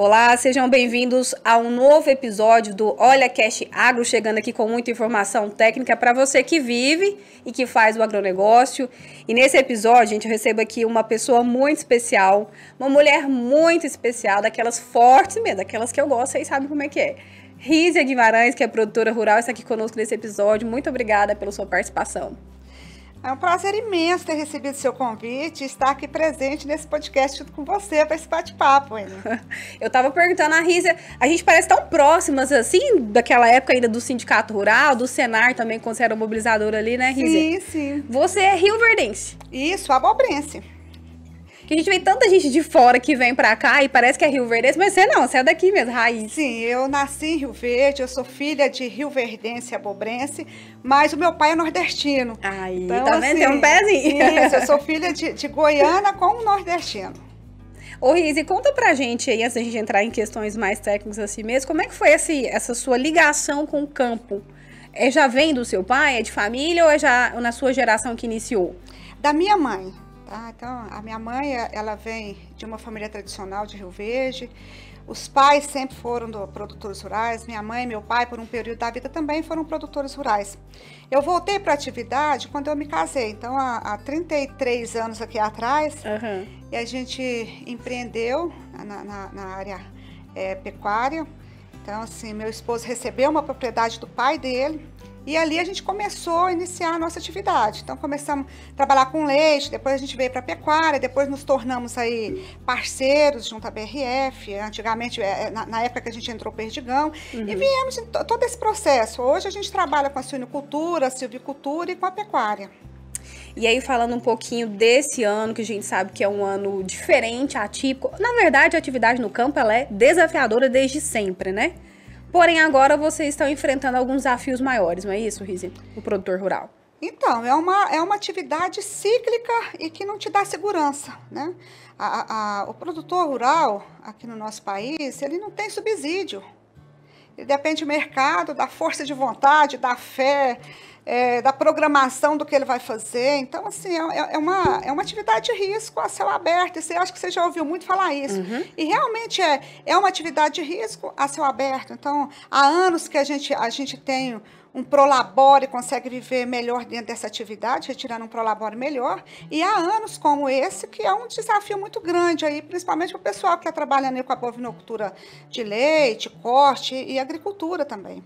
Olá, sejam bem-vindos a um novo episódio do Olha Cast Agro, chegando aqui com muita informação técnica para você que vive e que faz o agronegócio. E nesse episódio, gente, eu recebo aqui uma pessoa muito especial, uma mulher muito especial, daquelas fortes mesmo, daquelas que eu gosto, vocês sabem como é que é. Rízia Guimarães, que é produtora rural, está aqui conosco nesse episódio. Muito obrigada pela sua participação. É um prazer imenso ter recebido seu convite e estar aqui presente nesse podcast junto com você para esse bate-papo, Enia. Eu estava perguntando à Rízia, a gente parece tão próximas assim, daquela época ainda do Sindicato Rural, do Senar também, quando você era mobilizadora ali, né, Rízia? Sim, sim. Você é rioverdense. Isso, abobrense. Que a gente vê tanta gente de fora que vem pra cá e parece que é rioverdense, mas você não, você é daqui mesmo, raiz. Sim, eu nasci em Rio Verde, eu sou filha de rioverdense e abobrense, mas o meu pai é nordestino. Aí, então, tá vendo? Tem um pezinho. Isso, eu sou filha de goiana com um nordestino. Ô, Rízia, conta pra gente aí, antes da gente entrar em questões mais técnicas assim mesmo, como é que foi essa sua ligação com o campo? Já vem do seu pai, é de família ou é já na sua geração que iniciou? Da minha mãe. Então, a minha mãe, ela vem de uma família tradicional de Rio Verde. Os pais sempre foram produtores rurais. Minha mãe e meu pai, por um período da vida, também foram produtores rurais. Eu voltei para a atividade quando eu me casei. Então, há 33 anos aqui atrás, e a gente empreendeu na área pecuária. Então, assim, meu esposo recebeu uma propriedade do pai dele. E ali a gente começou a iniciar a nossa atividade. Então começamos a trabalhar com leite, depois a gente veio para a pecuária, depois nos tornamos aí parceiros junto à BRF, antigamente, na época que a gente entrou Perdigão, e viemos em todo esse processo. Hoje a gente trabalha com a suinocultura, a silvicultura e com a pecuária. E aí, falando um pouquinho desse ano, que a gente sabe que é um ano diferente, atípico. Na verdade, a atividade no campo ela é desafiadora desde sempre, né? Porém, agora vocês estão enfrentando alguns desafios maiores, não é isso, Rízia? O produtor rural. Então, é uma atividade cíclica e que não te dá segurança, né? O produtor rural, aqui no nosso país, ele não tem subsídio. Ele depende do mercado, da força de vontade, da fé, da programação do que ele vai fazer. Então, assim, é uma atividade de risco a céu aberto. E acho que você já ouviu muito falar isso. E realmente é uma atividade de risco a céu aberto. Então, há anos que a gente tem um prolabore, consegue viver melhor dentro dessa atividade, retirando um prolabore melhor. E há anos como esse, que é um desafio muito grande, aí, principalmente para o pessoal que está trabalhando com a bovinocultura de leite, corte e agricultura também.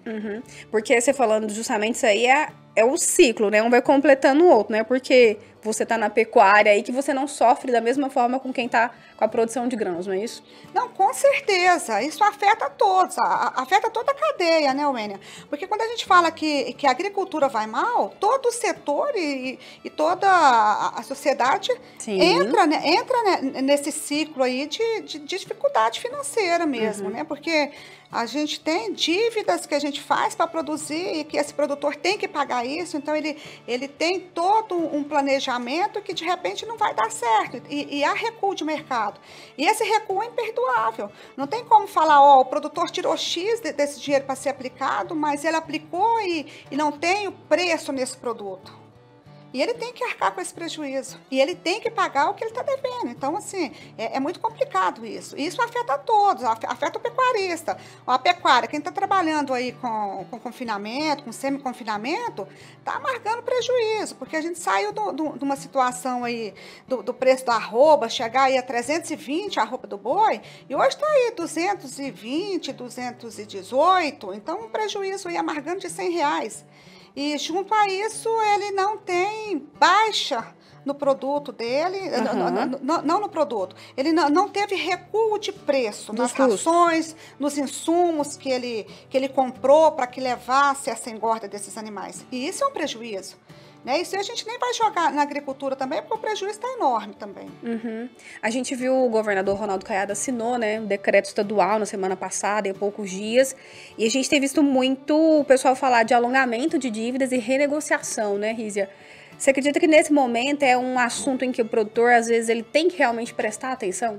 Porque você falando justamente isso aí é o ciclo, né? Um vai completando o outro, né? Porque você está na pecuária aí que você não sofre da mesma forma com quem está com a produção de grãos, não é isso? Não, com certeza. Isso afeta todos, afeta toda a cadeia, né, Wênia? Porque quando a gente fala que a agricultura vai mal, todo o setor e toda a sociedade entra nesse ciclo aí de dificuldade financeira mesmo, né? Porque a gente tem dívidas que a gente faz para produzir e que esse produtor tem que pagar isso, então ele tem todo um planejamento que de repente não vai dar certo e há recuo de mercado. E esse recuo é imperdoável. Não tem como falar, o produtor tirou X desse dinheiro para ser aplicado, mas ele aplicou e não tem o preço nesse produto. E ele tem que arcar com esse prejuízo. E ele tem que pagar o que ele está devendo. Então, assim, é muito complicado isso. E isso afeta a todos, afeta o pecuarista. A pecuária, quem está trabalhando aí com confinamento, com semi-confinamento, está amargando prejuízo. Porque a gente saiu de uma situação aí do preço da arroba, chegar aí a 320 a arroba do boi, e hoje está aí 220, 218. Então, um prejuízo aí amargando de R$100. E junto a isso, ele não tem baixa no produto dele, não no produto. Ele não teve recuo de preço nas rações, nos insumos que ele comprou para que levasse essa engorda desses animais. E isso é um prejuízo. Né? Isso a gente nem vai jogar na agricultura também, porque o prejuízo está enorme também. A gente viu o governador Ronaldo Caiado assinou, né, um decreto estadual na semana passada, em poucos dias, e a gente tem visto muito o pessoal falar de alongamento de dívidas e renegociação, né, Rízia? Você acredita que nesse momento é um assunto em que o produtor, às vezes, ele tem que realmente prestar atenção?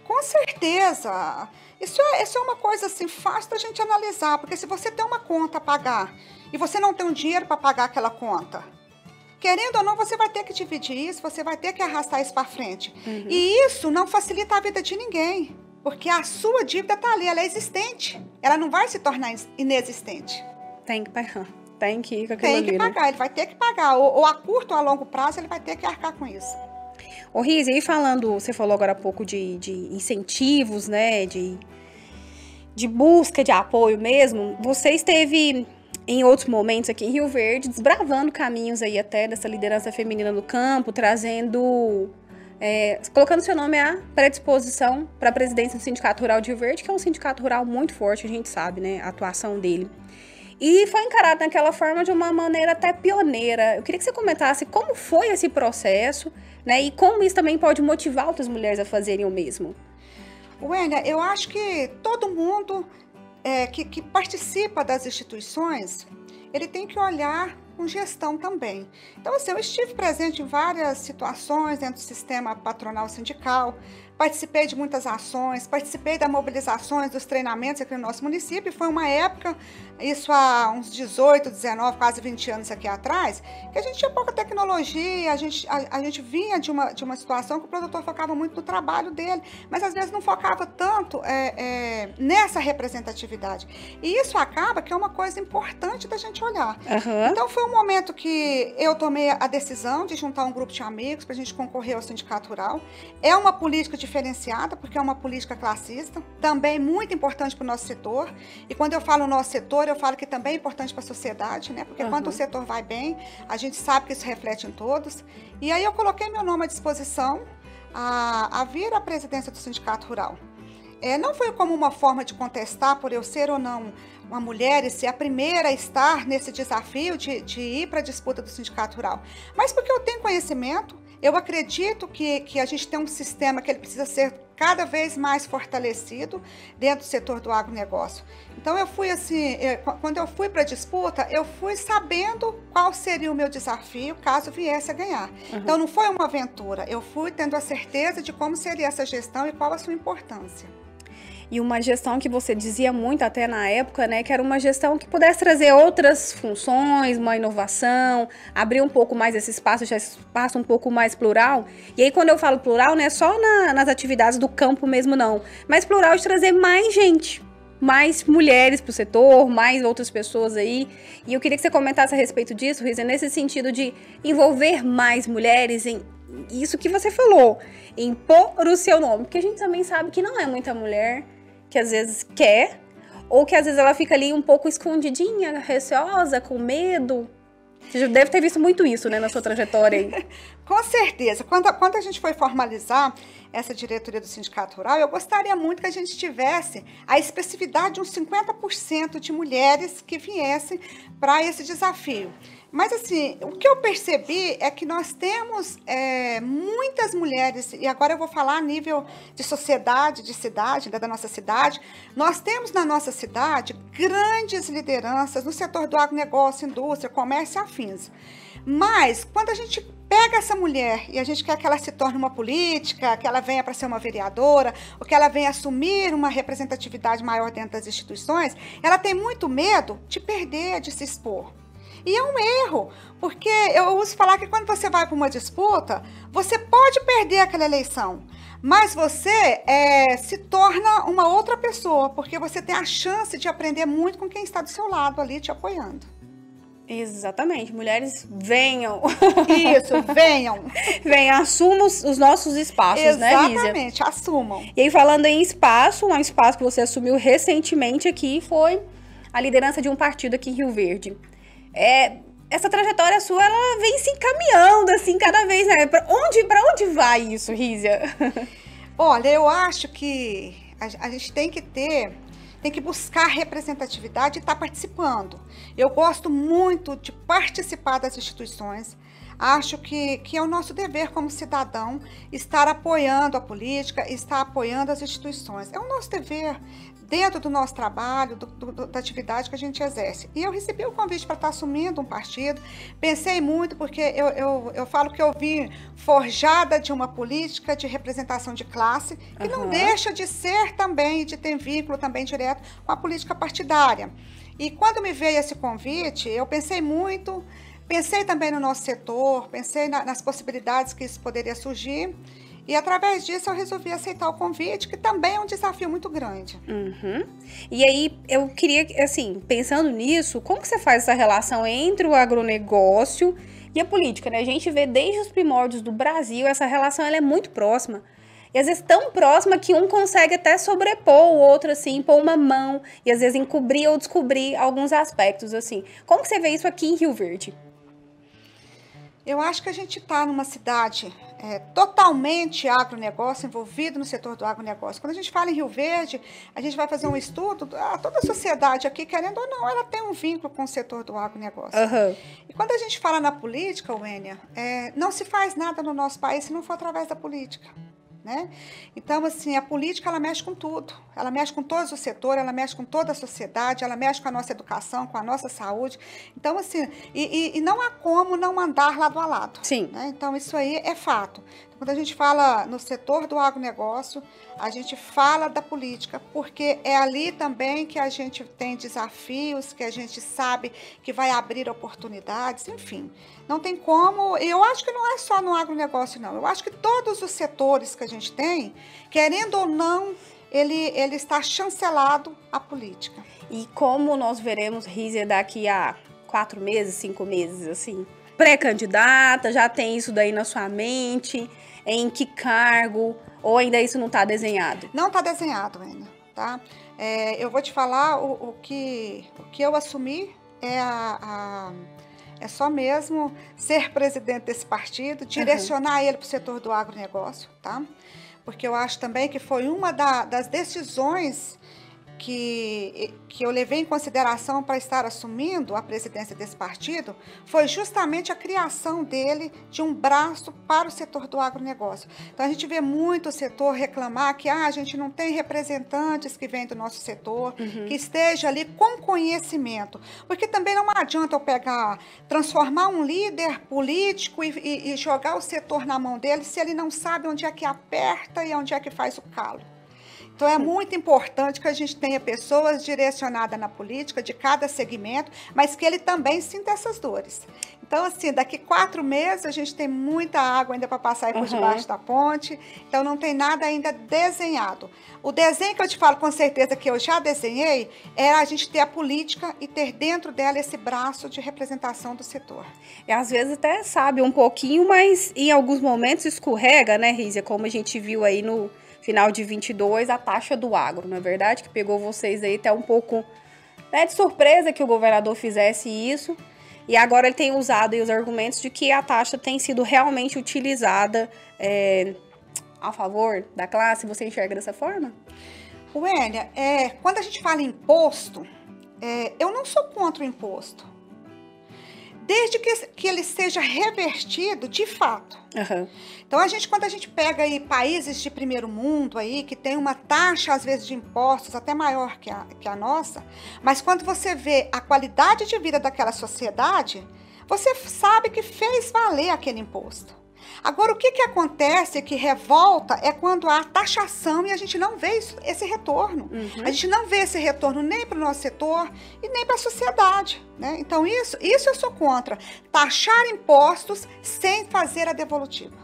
Com certeza. Isso é uma coisa assim, fácil da gente analisar, porque se você tem uma conta a pagar e você não tem um dinheiro para pagar aquela conta, querendo ou não, você vai ter que dividir isso, você vai ter que arrastar isso para frente. E isso não facilita a vida de ninguém. Porque a sua dívida está ali, ela é existente. Ela não vai se tornar inexistente. Tem que pagar. Tem que ir com aquilo Tem que ali, pagar, né? ele vai ter que pagar. Ou a curto ou a longo prazo, ele vai ter que arcar com isso. Ô, Riz, e aí falando, você falou agora há pouco de incentivos, né? De busca de apoio mesmo. Você esteve em outros momentos aqui em Rio Verde, desbravando caminhos aí até dessa liderança feminina no campo, trazendo... colocando seu nome à predisposição para a presidência do Sindicato Rural de Rio Verde, que é um sindicato rural muito forte, a gente sabe, né, a atuação dele. E foi encarado daquela forma de uma maneira até pioneira. Eu queria que você comentasse como foi esse processo, né, e como isso também pode motivar outras mulheres a fazerem o mesmo. Wênia, eu acho que todo mundo que participa das instituições, ele tem que olhar com gestão também. Então, assim, eu estive presente em várias situações dentro do sistema patronal sindical, participei de muitas ações, participei das mobilizações, dos treinamentos aqui no nosso município, e foi uma época, isso há uns 18, 19, quase 20 anos aqui atrás, que a gente tinha pouca tecnologia, a gente vinha de uma situação que o produtor focava muito no trabalho dele, mas às vezes não focava tanto nessa representatividade. E isso acaba que é uma coisa importante da gente olhar. Uhum. Então, foi um momento que eu tomei a decisão de juntar um grupo de amigos para a gente concorrer ao Sindicato Rural. É uma política diferenciada, porque é uma política classista, também muito importante para o nosso setor. E quando eu falo nosso setor, eu falo que também é importante para a sociedade, né? Porque quando o setor vai bem, a gente sabe que isso reflete em todos. E aí eu coloquei meu nome à disposição a vir à presidência do Sindicato Rural. Não foi como uma forma de contestar por eu ser ou não uma mulher e ser a primeira a estar nesse desafio de ir para a disputa do Sindicato Rural, mas porque eu tenho conhecimento, eu acredito que a gente tem um sistema que ele precisa ser cada vez mais fortalecido dentro do setor do agronegócio. Então, eu fui assim, quando eu fui para a disputa, eu fui sabendo qual seria o meu desafio caso viesse a ganhar. Uhum. Então, não foi uma aventura, eu fui tendo a certeza de como seria essa gestão e qual a sua importância. E uma gestão que você dizia muito até na época, né, que era uma gestão que pudesse trazer outras funções, uma inovação, abrir um pouco mais esse espaço, já esse espaço um pouco mais plural. E aí, quando eu falo plural, não é só nas atividades do campo mesmo, não, mas plural de trazer mais gente, mais mulheres para o setor, mais outras pessoas aí. E eu queria que você comentasse a respeito disso, Risa, nesse sentido de envolver mais mulheres em isso que você falou, em pôr o seu nome, porque a gente também sabe que não é muita mulher que às vezes quer, ou que às vezes ela fica ali um pouco escondidinha, receosa, com medo. Você já deve ter visto muito isso, né, na sua trajetória aí. Com certeza. Quando a gente foi formalizar essa diretoria do Sindicato Rural, eu gostaria muito que a gente tivesse a expressividade de uns 50% de mulheres que viessem para esse desafio. Mas, assim, o que eu percebi é que nós temos muitas mulheres, e agora eu vou falar a nível de sociedade, de cidade, da nossa cidade, nós temos na nossa cidade grandes lideranças no setor do agronegócio, indústria, comércio e afins. Mas, quando a gente pega essa mulher e a gente quer que ela se torne uma política, que ela venha para ser uma vereadora, ou que ela venha assumir uma representatividade maior dentro das instituições, ela tem muito medo de perder, de se expor. E é um erro, porque eu uso falar que quando você vai para uma disputa, você pode perder aquela eleição, mas você se torna uma outra pessoa, porque você tem a chance de aprender muito com quem está do seu lado ali te apoiando. Exatamente, mulheres venham. Isso, venham. Venham, assumam os nossos espaços, né, Lízia? Exatamente, assumam. E aí, falando em espaço, um espaço que você assumiu recentemente aqui foi a liderança de um partido aqui em Rio Verde. Essa trajetória sua, ela vem se encaminhando, assim, cada vez, né? Pra onde vai isso, Rízia? Olha, eu acho que a gente tem que buscar representatividade e estar participando. Eu gosto muito de participar das instituições. Acho que é o nosso dever como cidadão estar apoiando a política, estar apoiando as instituições. É o nosso dever dentro do nosso trabalho, da atividade que a gente exerce. E eu recebi o convite para estar assumindo um partido, pensei muito, porque eu falo que eu vim forjada de uma política de representação de classe, que não deixa de ser também, de ter vínculo também direto com a política partidária. E quando me veio esse convite, eu pensei muito, pensei também no nosso setor, pensei nas possibilidades que isso poderia surgir, E através disso eu resolvi aceitar o convite, que também é um desafio muito grande. Uhum. E aí, eu queria, assim, pensando nisso, como que você faz essa relação entre o agronegócio e a política, né? A gente vê desde os primórdios do Brasil, essa relação ela é muito próxima. E às vezes tão próxima que um consegue até sobrepor o outro, assim, pôr uma mão, e às vezes encobrir ou descobrir alguns aspectos, assim. Como que você vê isso aqui em Rio Verde? Eu acho que a gente está numa cidade totalmente agronegócio, envolvido no setor do agronegócio. Quando a gente fala em Rio Verde, a gente vai fazer um estudo, toda a sociedade aqui, querendo ou não, ela tem um vínculo com o setor do agronegócio. Uhum. E quando a gente fala na política, Wênia, não se faz nada no nosso país se não for através da política. Né? Então, assim, a política, ela mexe com tudo. Ela mexe com todos os setores, ela mexe com toda a sociedade, ela mexe com a nossa educação, com a nossa saúde. Então, assim, e não há como não andar lado a lado. Sim. Né? Então, isso aí é fato. Então, quando a gente fala no setor do agronegócio, a gente fala da política, porque é ali também que a gente tem desafios, que a gente sabe que vai abrir oportunidades, enfim. Não tem como, e eu acho que não é só no agronegócio, não. Eu acho que todos os setores que a gente tem, querendo ou não, ele está chancelado à política. E como nós veremos Rízia daqui a 4 meses, 5 meses, assim? Pré-candidata, já tem isso daí na sua mente? Em que cargo? Ou ainda isso não está desenhado? Não está desenhado ainda, tá? Eu vou te falar o que eu assumi é só mesmo ser presidente desse partido, direcionar ele para o setor do agronegócio, tá? Porque eu acho também que foi uma das decisões que eu levei em consideração para estar assumindo a presidência desse partido, foi justamente a criação dele de um braço para o setor do agronegócio. Então, a gente vê muito o setor reclamar que a gente não tem representantes que vêm do nosso setor, que esteja ali com conhecimento. Porque também não adianta eu transformar um líder político e jogar o setor na mão dele se ele não sabe onde é que aperta e onde é que faz o calo. Então, é muito importante que a gente tenha pessoas direcionadas na política de cada segmento, mas que ele também sinta essas dores. Então, assim, daqui 4 meses a gente tem muita água ainda para passar aí por debaixo da ponte, então não tem nada ainda desenhado. O desenho que eu te falo com certeza que eu já desenhei é a gente ter a política e ter dentro dela esse braço de representação do setor. E às vezes até sabe um pouquinho, mas em alguns momentos escorrega, né, Rízia? Como a gente viu aí no final de 22, a taxa do agro, não é verdade? Que pegou vocês aí até um pouco, né, de surpresa que o governador fizesse isso. E agora ele tem usado aí os argumentos de que a taxa tem sido realmente utilizada a favor da classe. Você enxerga dessa forma? Wênia, quando a gente fala em imposto, eu não sou contra o imposto. Desde que ele seja revertido de fato. Então, quando a gente pega aí países de primeiro mundo aí, que tem uma taxa, às vezes, de impostos até maior que a nossa, mas quando você vê a qualidade de vida daquela sociedade, você sabe que fez valer aquele imposto. Agora, o que acontece que revolta é quando há taxação e a gente não vê esse retorno. A gente não vê esse retorno nem para o nosso setor e nem para a sociedade. Né? Então, isso eu sou contra. Taxar impostos sem fazer a devolutiva.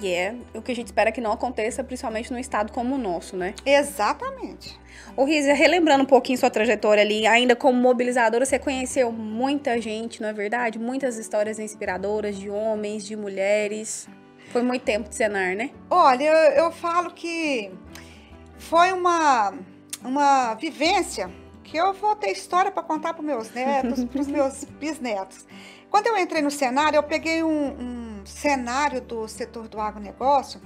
E é o que a gente espera que não aconteça, principalmente num estado como o nosso, né? Exatamente. Ô, Rízia, relembrando um pouquinho sua trajetória ali, ainda como mobilizadora, você conheceu muita gente, não é verdade? Muitas histórias inspiradoras de homens, de mulheres. Foi muito tempo de cenar, né? Olha, eu falo que foi uma vivência que eu vou ter história para contar para os meus netos, para os meus bisnetos. Quando eu entrei no cenário, eu peguei um cenário do setor do agronegócio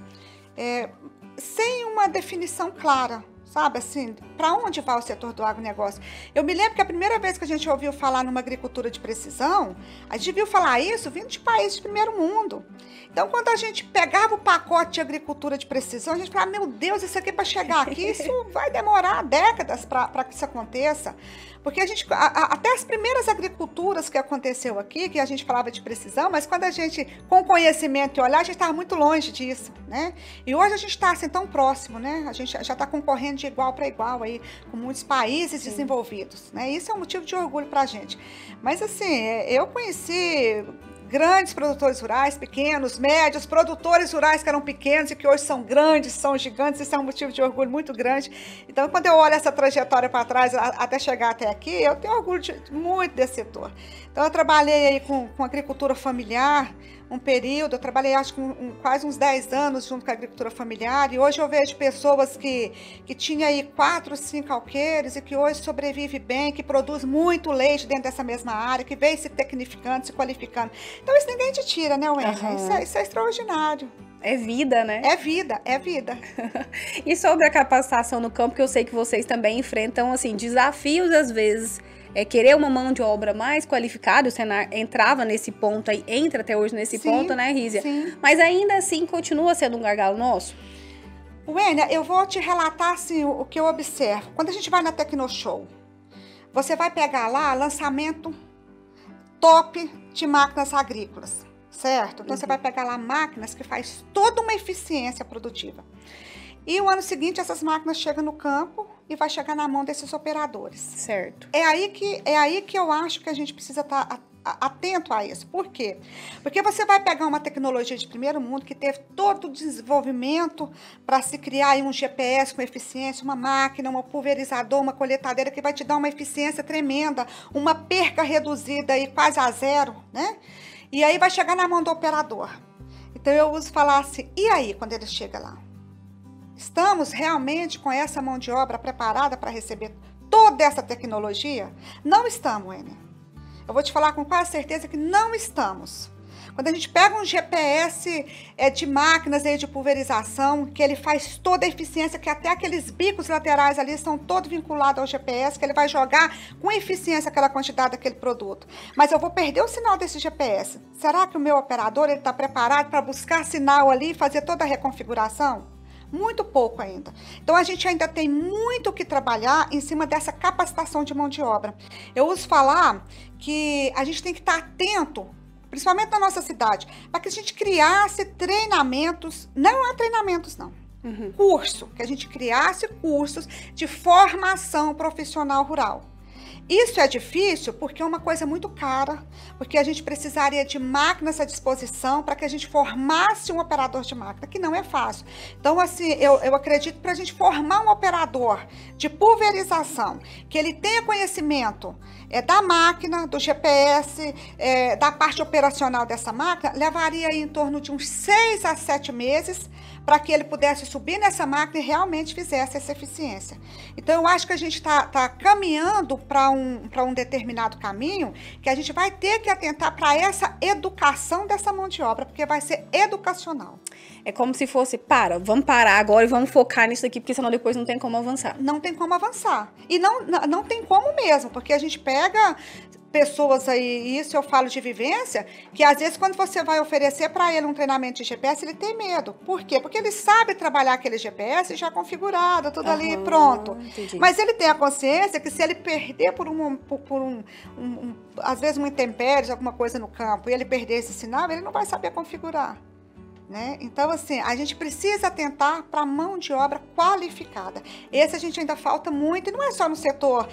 sem uma definição clara, sabe, assim, para onde vai o setor do agronegócio? Eu me lembro que a primeira vez que a gente ouviu falar numa agricultura de precisão, a gente viu falar isso vindo de países de primeiro mundo. Então, quando a gente pegava o pacote de agricultura de precisão, a gente falava, meu Deus, isso aqui para chegar aqui, isso vai demorar décadas para que isso aconteça. Porque até as primeiras agriculturas que aconteceu aqui, que a gente falava de precisão, mas quando a gente, com conhecimento e olhar, a gente estava muito longe disso, né? E hoje a gente está assim tão próximo, né? A gente já está concorrendo de igual para igual aí, com muitos países desenvolvidos, né? Isso é um motivo de orgulho para a gente. Mas assim, eu conheci grandes produtores rurais, pequenos, médios, produtores rurais que eram pequenos e que hoje são grandes, são gigantes, isso é um motivo de orgulho muito grande. Então, quando eu olho essa trajetória para trás, até chegar até aqui, eu tenho orgulho muito desse setor. Então, eu trabalhei aí com agricultura familiar, um período, eu trabalhei acho que quase uns 10 anos junto com a agricultura familiar, e hoje eu vejo pessoas que tinham aí 4, 5 alqueires e que hoje sobrevive bem, que produz muito leite dentro dessa mesma área, que vem se tecnificando, se qualificando. Então isso ninguém te tira, né, Wênia? Isso é extraordinário. É vida, né? É vida, é vida. E sobre a capacitação no campo, que eu sei que vocês também enfrentam, assim, desafios às vezes, querer uma mão de obra mais qualificada, o Senar entrava nesse ponto aí, entra até hoje nesse ponto, né, Rízia? Sim. Mas ainda assim continua sendo um gargalo nosso? Wênia, eu vou te relatar assim, o que eu observo. Quando a gente vai na Tecnoshow, você vai pegar lá lançamento top de máquinas agrícolas, certo? Então você vai pegar lá máquinas que faz toda uma eficiência produtiva. E o ano seguinte essas máquinas chegam no campo e vai chegar na mão desses operadores. Certo. É aí que eu acho que a gente precisa estar atento a isso. Por quê? Porque você vai pegar uma tecnologia de primeiro mundo que teve todo o desenvolvimento para se criar aí um GPS com eficiência, uma máquina, um pulverizador, uma colheitadeira que vai te dar uma eficiência tremenda, uma perca reduzida aí quase a zero, né? E aí vai chegar na mão do operador. Então eu uso falar assim, e aí quando ele chega lá? Estamos realmente com essa mão de obra preparada para receber toda essa tecnologia? Não estamos, Wênia. Eu vou te falar com quase certeza que não estamos. Quando a gente pega um GPS de máquinas aí de pulverização, que ele faz toda a eficiência, que até aqueles bicos laterais ali estão todos vinculados ao GPS, que ele vai jogar com eficiência aquela quantidade daquele produto. Mas eu vou perder o sinal desse GPS. Será que o meu operador está preparado para buscar sinal ali e fazer toda a reconfiguração? Muito pouco ainda. Então, a gente ainda tem muito o que trabalhar em cima dessa capacitação de mão de obra. Eu uso falar que a gente tem que estar atento, principalmente na nossa cidade, para que a gente criasse treinamentos, não há treinamentos não, curso, que a gente criasse cursos de formação profissional rural. Isso é difícil porque é uma coisa muito cara, porque a gente precisaria de máquinas à disposição para que a gente formasse um operador de máquina, que não é fácil. Então, assim, eu acredito que para a gente formar um operador de pulverização, que ele tenha conhecimento da máquina, do GPS, da parte operacional dessa máquina, levaria aí em torno de uns 6 a 7 meses para que ele pudesse subir nessa máquina e realmente fizesse essa eficiência. Então, eu acho que a gente está caminhando para um determinado caminho que a gente vai ter que atentar para essa educação dessa mão de obra, porque vai ser educacional. É como se fosse, vamos parar agora e vamos focar nisso aqui, porque senão depois não tem como avançar. Não tem como avançar. E não tem como mesmo, porque a gente pega pessoas aí, isso eu falo de vivência, que às vezes quando você vai oferecer para ele um treinamento de GPS, ele tem medo. Por quê? Porque ele sabe trabalhar aquele GPS já configurado, tudo ali pronto. Entendi. Mas ele tem a consciência que se ele perder às vezes uma intempérie, alguma coisa no campo, e ele perder esse sinal, ele não vai saber configurar. Né? Então, assim, a gente precisa atentar para a mão de obra qualificada. Esse a gente ainda falta muito, e não é só no setor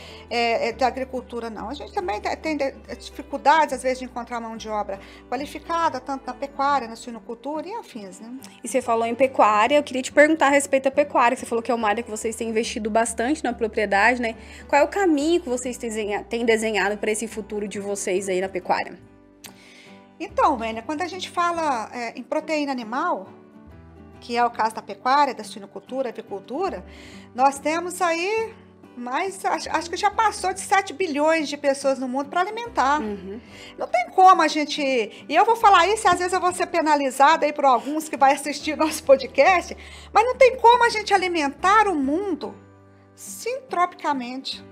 da agricultura, não. A gente também tem dificuldades, às vezes, de encontrar mão de obra qualificada, tanto na pecuária, na suinocultura e afins. Né? E você falou em pecuária, eu queria te perguntar a respeito da pecuária, você falou que é uma área que vocês têm investido bastante na propriedade, né? Qual é o caminho que vocês têm desenhado para esse futuro de vocês aí na pecuária? Então, Wênia, quando a gente fala em proteína animal, que é o caso da pecuária, da suinocultura, avicultura, nós temos aí acho que já passou de 7 bilhões de pessoas no mundo para alimentar. Não tem como a gente... E eu vou falar isso e às vezes eu vou ser penalizada aí por alguns que vai assistir nosso podcast, mas não tem como a gente alimentar o mundo sintropicamente.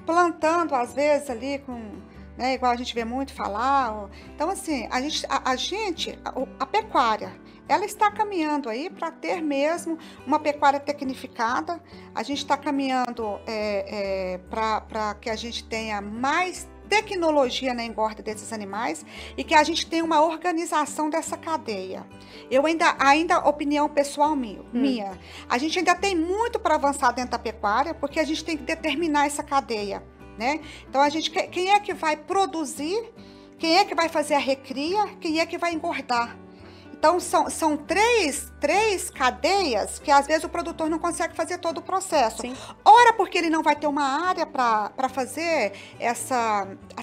Plantando, às vezes, ali com... Né, igual a gente vê muito falar. Então, assim, a pecuária, ela está caminhando aí para ter mesmo uma pecuária tecnificada. A gente está caminhando para que a gente tenha mais tecnologia na engorda desses animais e que a gente tenha uma organização dessa cadeia. Eu ainda opinião pessoal minha, a gente ainda tem muito para avançar dentro da pecuária, porque a gente tem que determinar essa cadeia. Né? Então, quem é que vai produzir quem é que vai fazer a recria, quem é que vai engordar. Então, são três cadeias que, às vezes, o produtor não consegue fazer todo o processo. Sim. Ora, porque ele não vai ter uma área para fazer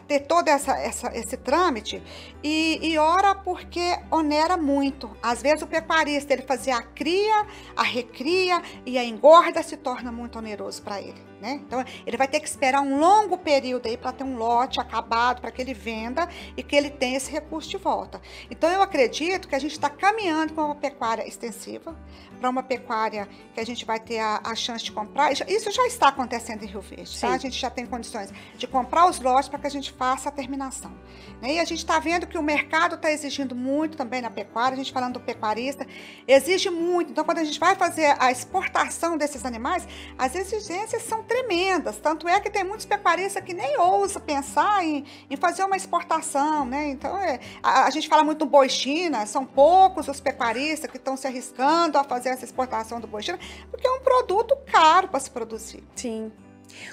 ter todo esse trâmite, e ora porque onera muito. Às vezes, o pecuarista, ele fazer a cria, a recria e a engorda se torna muito oneroso para ele, né? Então, ele vai ter que esperar um longo período aí para ter um lote acabado, para que ele venda e que ele tenha esse recurso de volta. Então, eu acredito que a gente está caminhando para uma pecuária extensiva, para uma pecuária que a gente vai ter a chance de comprar. Isso já está acontecendo em Rio Verde, tá? A gente já tem condições de comprar os lotes para que a gente faça a terminação, né? E a gente está vendo que o mercado está exigindo muito também na pecuária, a gente falando do pecuarista, exige muito. Então, quando a gente vai fazer a exportação desses animais, as exigências são tremendas. Tanto é que tem muitos pecuaristas que nem ousam pensar em fazer uma exportação, né? Então, a gente fala muito do boi China, são poucos os pecuaristas que estão se arriscando a fazer essa exportação do boi China, porque é um produto caro para se produzir. Sim.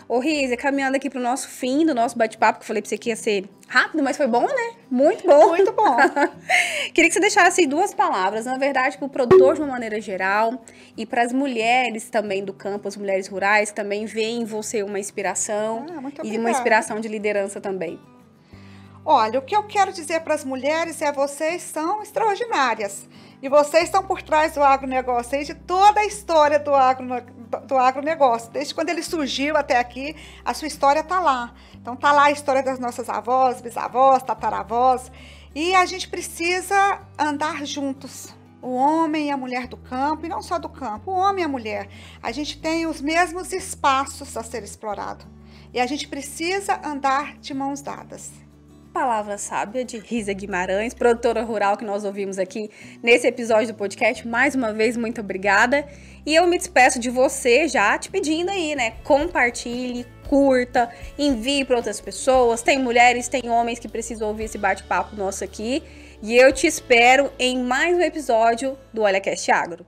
Ô, Rízia, caminhando aqui para o nosso fim do nosso bate-papo, que eu falei para você que ia ser rápido, mas foi bom, né? Muito bom. Muito bom. Queria que você deixasse 2 palavras, na verdade, para o produtor de uma maneira geral e para as mulheres também do campo, as mulheres rurais, que também veem em você uma inspiração e uma inspiração de liderança também. Olha, o que eu quero dizer para as mulheres é: vocês são extraordinárias. E vocês estão por trás do agronegócio aí, de toda a história do agronegócio. Desde quando ele surgiu até aqui, a sua história está lá. Então, está lá a história das nossas avós, bisavós, tataravós. E a gente precisa andar juntos. O homem e a mulher do campo, e não só do campo, o homem e a mulher. A gente tem os mesmos espaços a ser explorado. E a gente precisa andar de mãos dadas. Palavra sábia de Rízia Guimarães, produtora rural, que nós ouvimos aqui nesse episódio do podcast. Mais uma vez, muito obrigada. E eu me despeço de você já te pedindo aí, né? Compartilhe, curta, envie para outras pessoas. Tem mulheres, tem homens que precisam ouvir esse bate-papo nosso aqui. E eu te espero em mais um episódio do OlhaCast Agro.